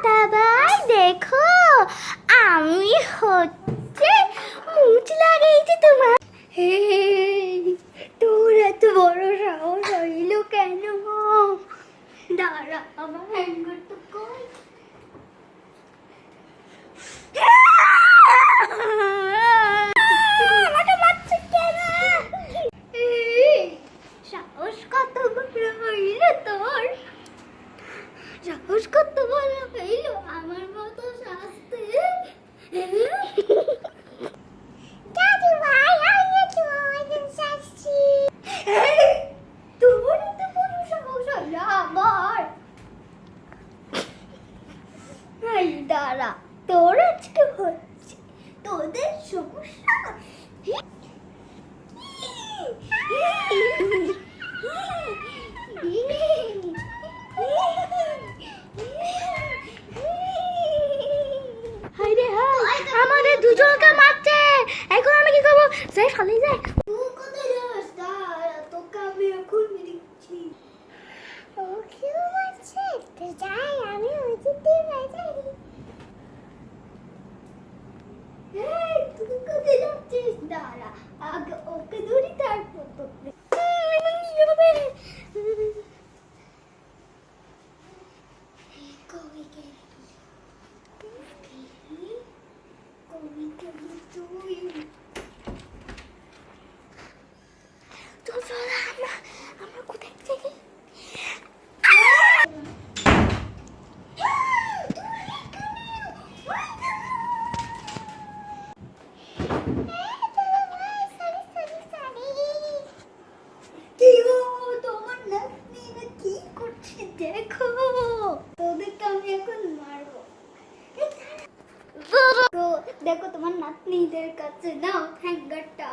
দাদাভাই দেখো, আমি হচ্ছে মুচ লাগিয়েছি তোমার। তোর এত বড় সাহস হইল কেন? দাঁড়া, আমার হ্যাঙ্গারটা কই? আমাকে মারছিস কেন? সাহস কত বড় হইল তোর? সাহস কত বড় হইল আমার মতো শাস্তি? দাদু ভাই, আমি তোমাকে শাস্তি। তোর এত বড় সাহস হলো আমার? এই দাঁড়া, তোর আজকে হচ্ছে তোদের সমস্যা। আমাদের দুজনকে মারছে, এখন আমি কি করবো? যাই খালি যাই। তুই কোথায় যাস? দাঁড়া, তোকে আমি এখন দিচ্ছি। ও কেউ মারছে, তো যাই আমি ওইদিকে যাই। এই তুই কোথায় যাচ্ছিস? দাঁড়া, আগে ওকে ধরি, তারপর তোকে। কবি কে তুই? চল চল, আমরা কোথায় যাই? তোমার নাতনিরা কি করছে দেখো, তোদেরকে আমি এখন মারবো। দেখো তোমার নাতনিদের কাছে নাও হ্যাঙ্গারটা।